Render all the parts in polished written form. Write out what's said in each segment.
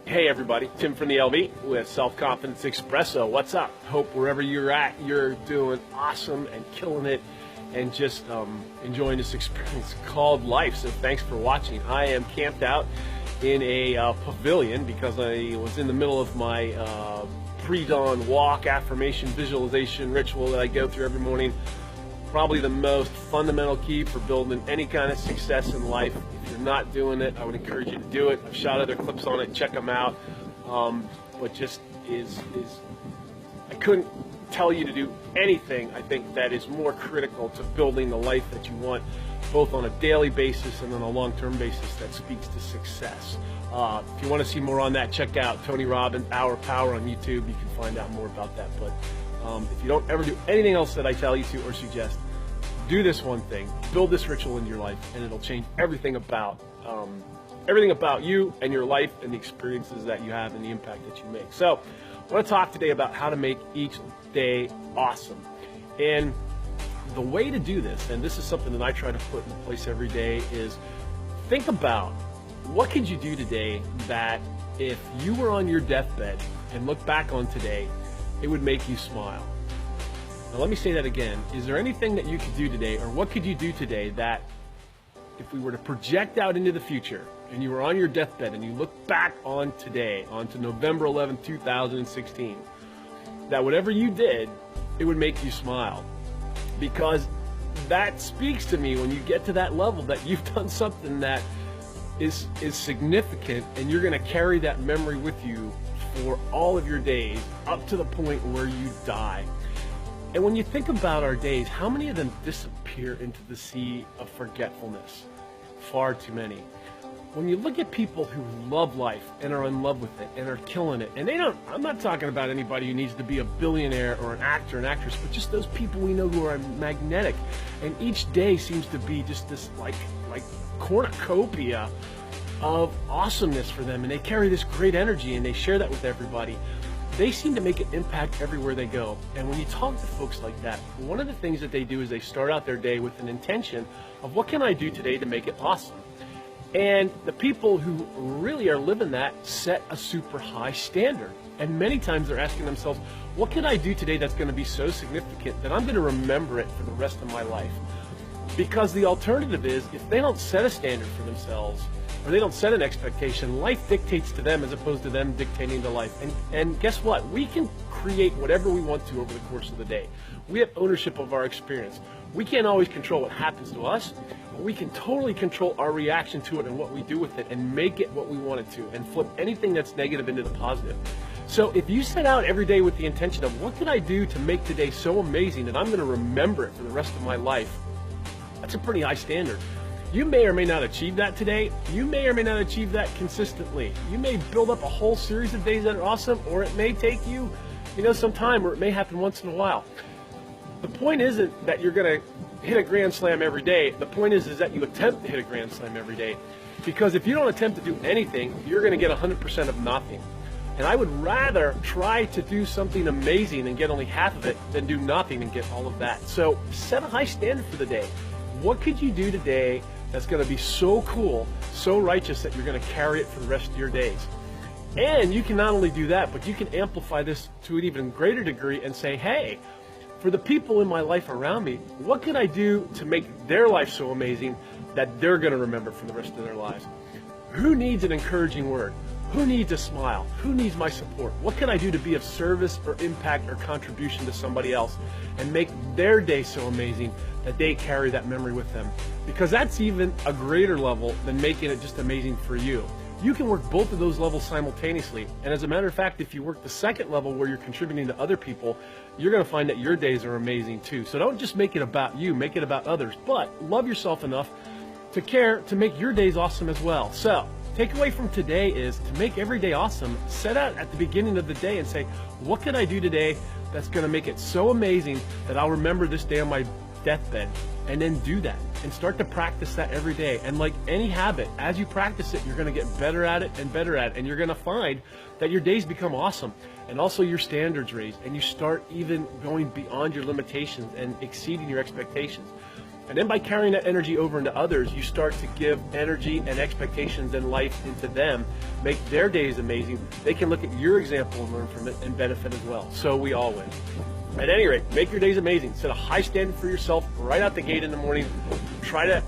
Hey everybody, Tim from the LV with Self Confidence Espresso. What's up? Hope wherever you're at, you're doing awesome and killing it and just enjoying this experience called life. So thanks for watching. I am camped out in a pavilion because I was in the middle of my pre-dawn walk, affirmation, visualization ritual that I go through every morning. Probably the most fundamental key for building any kind of success in life. If you're not doing it, I would encourage you to do it. I've shot other clips on it, check them out. What just is I couldn't tell you to do anything, I think, that is more critical to building the life that you want, both on a daily basis and on a long-term basis that speaks to success. If you want to see more on that, check out Tony Robbins, Our Power on YouTube. You can find out more about that. But if you don't ever do anything else that I tell you to or suggest, do this one thing, build this ritual into your life, and it'll change everything about you and your life and the experiences that you have and the impact that you make. So I want to talk today about how to make each day awesome. And the way to do this, and this is something that I try to put in place every day, is think about what could you do today that if you were on your deathbed and look back on today, it would make you smile. Now let me say that again. Is there anything that you could do today, or what could you do today that if we were to project out into the future and you were on your deathbed and you look back on today, onto November 11, 2016, that whatever you did, it would make you smile? Because that speaks to me when you get to that level that you've done something that is significant, and you're going to carry that memory with you for all of your days up to the point where you die. And when you think about our days, how many of them disappear into the sea of forgetfulness? Far too many. When you look at people who love life and are in love with it and are killing it, and I'm not talking about anybody who needs to be a billionaire or an actor, an actress, but just those people we know who are magnetic. And each day seems to be just this like cornucopia of awesomeness for them, and they carry this great energy and they share that with everybody. They seem to make an impact everywhere they go. And when you talk to folks like that, one of the things that they do is they start out their day with an intention of, what can I do today to make it awesome? And the people who really are living that set a super high standard. And many times they're asking themselves, what can I do today that's going to be so significant that I'm going to remember it for the rest of my life? Because the alternative is, if they don't set a standard for themselves, or they don't set an expectation, life dictates to them as opposed to them dictating to life. And guess what? We can create whatever we want to over the course of the day. We have ownership of our experience. We can't always control what happens to us, but we can totally control our reaction to it and what we do with it, and make it what we want it to, and flip anything that's negative into the positive. So if you set out every day with the intention of, what can I do to make today so amazing that I'm going to remember it for the rest of my life, that's a pretty high standard. You may or may not achieve that today. You may or may not achieve that consistently. You may build up a whole series of days that are awesome, or it may take you, some time, or it may happen once in a while. The point isn't that you're going to hit a grand slam every day. The point is that you attempt to hit a grand slam every day. Because if you don't attempt to do anything, you're going to get 100% of nothing. And I would rather try to do something amazing and get only half of it than do nothing and get all of that. So set a high standard for the day. What could you do today that's going to be so cool, so righteous, that you're going to carry it for the rest of your days? And you can not only do that, but you can amplify this to an even greater degree and say, hey, for the people in my life around me, what can I do to make their life so amazing that they're going to remember for the rest of their lives? Who needs an encouraging word? Who needs a smile? Who needs my support? What can I do to be of service or impact or contribution to somebody else and make their day so amazing that they carry that memory with them? Because that's even a greater level than making it just amazing for you. You can work both of those levels simultaneously. And as a matter of fact, if you work the second level where you're contributing to other people, you're going to find that your days are amazing too. So don't just make it about you, make it about others. But love yourself enough to care to make your days awesome as well. So takeaway from today is to make every day awesome. Set out at the beginning of the day and say, what can I do today that's going to make it so amazing that I'll remember this day on my deathbed? And then do that and start to practice that every day. And like any habit, as you practice it, you're going to get better at it and better at it. And you're going to find that your days become awesome, and also your standards raised, and you start even going beyond your limitations and exceeding your expectations. And then by carrying that energy over into others, you start to give energy and expectations and life into them, make their days amazing. They can look at your example and learn from it and benefit as well. So we all win. At any rate, make your days amazing. Set a high standard for yourself right out the gate in the morning. Try to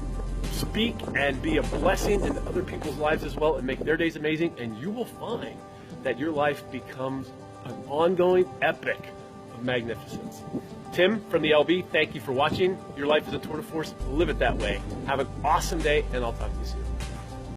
speak and be a blessing in other people's lives as well and make their days amazing. And you will find that your life becomes an ongoing epic of magnificence. Tim from the LB, thank you for watching. Your life is a tour de force. Live it that way. Have an awesome day, and I'll talk to you soon.